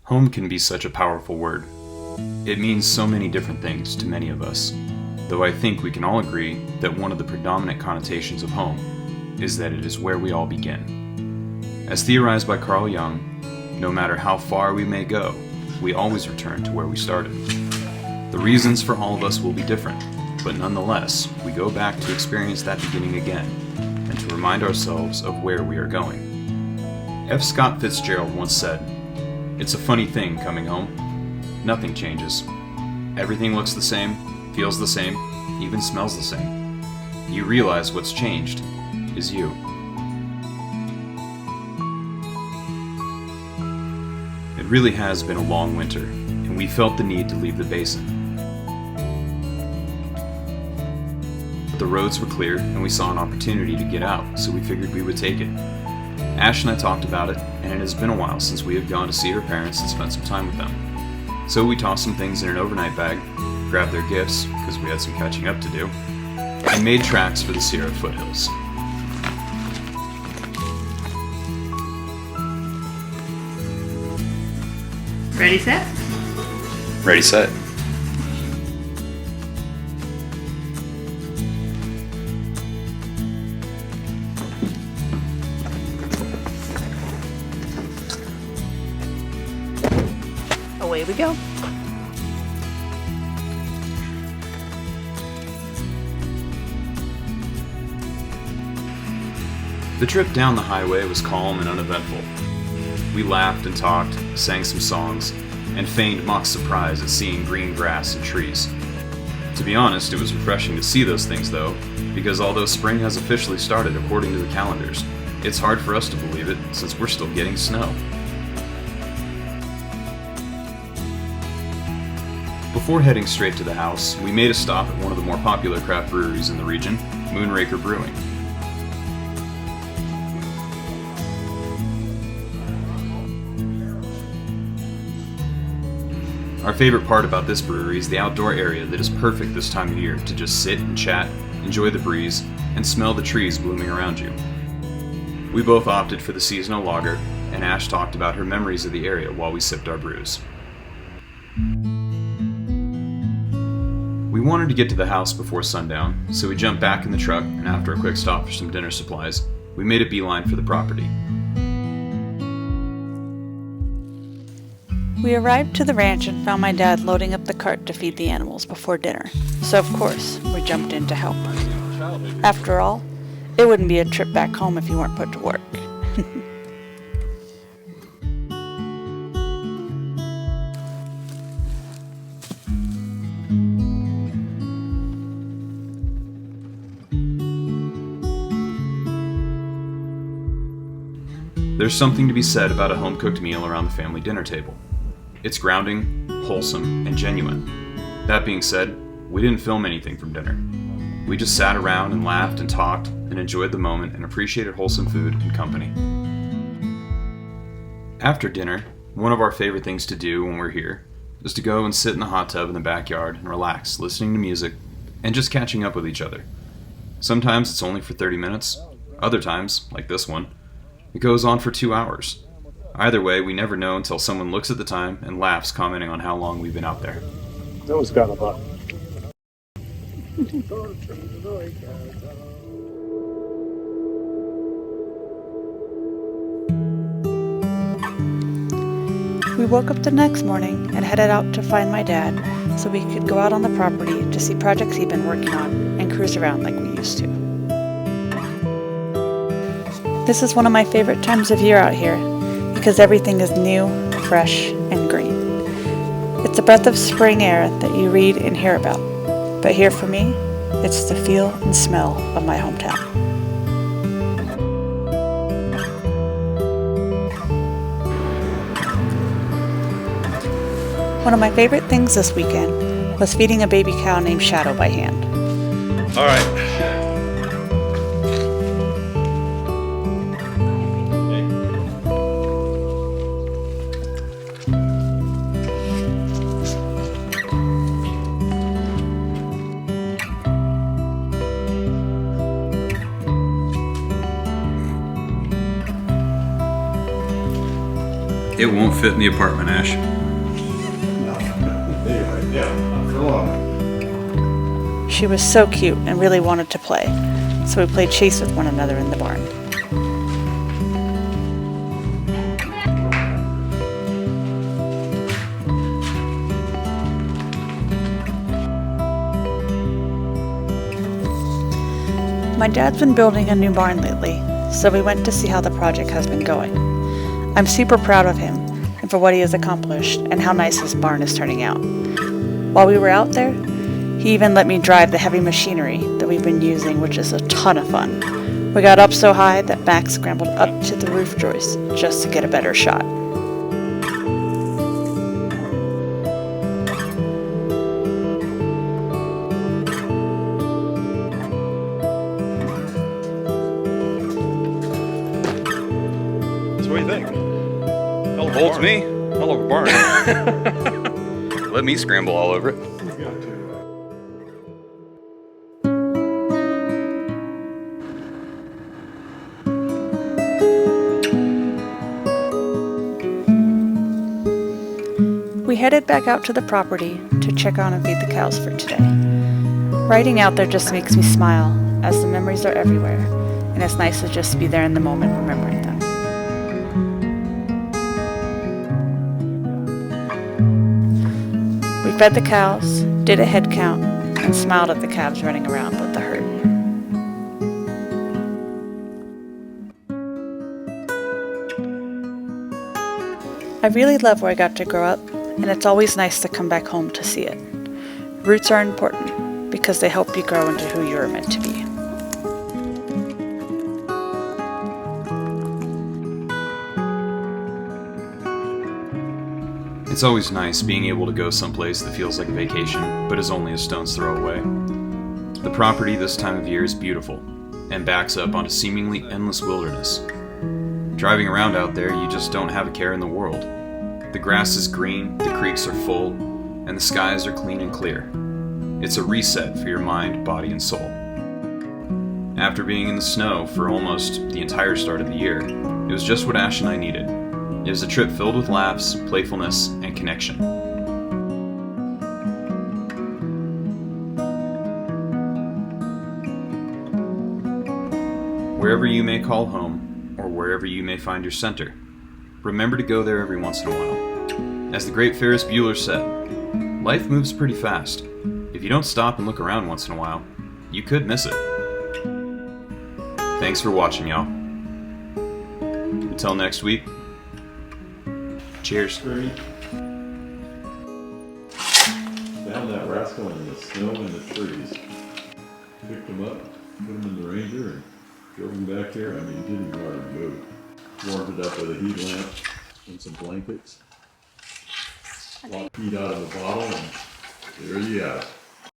Home can be such a powerful word. It means so many different things to many of us, though I think we can all agree that one of the predominant connotations of home is that it is where we all begin. As theorized by Carl Jung, no matter how far we may go, we always return to where we started. The reasons for all of us will be different, but nonetheless, we go back to experience that beginning again, and to remind ourselves of where we are going. F. Scott Fitzgerald once said, "It's a funny thing coming home. Nothing changes. Everything looks the same, feels the same, even smells the same. You realize what's changed is you." It really has been a long winter, and we felt the need to leave the basin. But the roads were clear, and we saw an opportunity to get out, so we figured we would take it. Ash and I talked about it, and it has been a while since we have gone to see her parents and spent some time with them. So we tossed some things in an overnight bag, grabbed their gifts, because we had some catching up to do, and made tracks for the Sierra foothills. Ready, set? Ready, set. Away we go. The trip down the highway was calm and uneventful. We laughed and talked, sang some songs, and feigned mock surprise at seeing green grass and trees. To be honest, it was refreshing to see those things though, because although spring has officially started according to the calendars, it's hard for us to believe it since we're still getting snow. Before heading straight to the house, we made a stop at one of the more popular craft breweries in the region, Moonraker Brewing. Our favorite part about this brewery is the outdoor area that is perfect this time of year to just sit and chat, enjoy the breeze, and smell the trees blooming around you. We both opted for the seasonal lager, and Ash talked about her memories of the area while we sipped our brews. We wanted to get to the house before sundown, so we jumped back in the truck, and after a quick stop for some dinner supplies, we made a beeline for the property. We arrived to the ranch and found my dad loading up the cart to feed the animals before dinner, so of course, we jumped in to help. After all, it wouldn't be a trip back home if you weren't put to work. There's something to be said about a home-cooked meal around the family dinner table. It's grounding, wholesome, and genuine. That being said, we didn't film anything from dinner. We just sat around and laughed and talked and enjoyed the moment and appreciated wholesome food and company. After dinner, one of our favorite things to do when we're here is to go and sit in the hot tub in the backyard and relax, listening to music and just catching up with each other. Sometimes it's only for 30 minutes, other times, like this one, it goes on for 2 hours. Either way, we never know until someone looks at the time and laughs, commenting on how long we've been out there. That was kind of fun. We woke up the next morning and headed out to find my dad so we could go out on the property to see projects he'd been working on and cruise around like we used to. This is one of my favorite times of year out here because everything is new, fresh, and green. It's a breath of spring air that you read and hear about, but here for me, it's the feel and smell of my hometown. One of my favorite things this weekend was feeding a baby cow named Shadow by hand. All right. It It won't fit in the apartment, Ash. She was so cute and really wanted to play, so we played chase with one another in the barn. My dad's been building a new barn lately, so we went to see how the project has been going. I'm super proud of him and for what he has accomplished and how nice his barn is turning out. While we were out there, he even let me drive the heavy machinery that we've been using, which is a ton of fun. We got up so high that Max scrambled up to the roof joist just to get a better shot. So what do you think? Hell of a Holds barn. me. Hell of a barn. Let me scramble all over it. We headed back out to the property to check on and feed the cows for today. Riding out there just makes me smile, as the memories are everywhere, and it's nice to just be there in the moment remembering them. We fed the cows, did a head count, and smiled at the calves running around with the herd. I really love where I got to grow up, and it's always nice to come back home to see it. Roots are important because they help you grow into who you are meant to be. It's always nice being able to go someplace that feels like a vacation, but is only a stone's throw away. The property this time of year is beautiful, and backs up onto seemingly endless wilderness. Driving around out there, you just don't have a care in the world. The grass is green, the creeks are full, and the skies are clean and clear. It's a reset for your mind, body, and soul. After being in the snow for almost the entire start of the year, it was just what Ash and I needed. It was a trip filled with laughs, playfulness, and connection. Wherever you may call home, or wherever you may find your center, remember to go there every once in a while. As the great Ferris Bueller said, life moves pretty fast. If you don't stop and look around once in a while, you could miss it. Thanks for watching, y'all. Until next week, cheers. Found that rascal in the snow and the trees. Picked him up, put him in the Ranger, and drove him back here. I mean, didn't even hardly move. Warmed it up with a heat lamp and some blankets. Heat out of a bottle, and there you have it.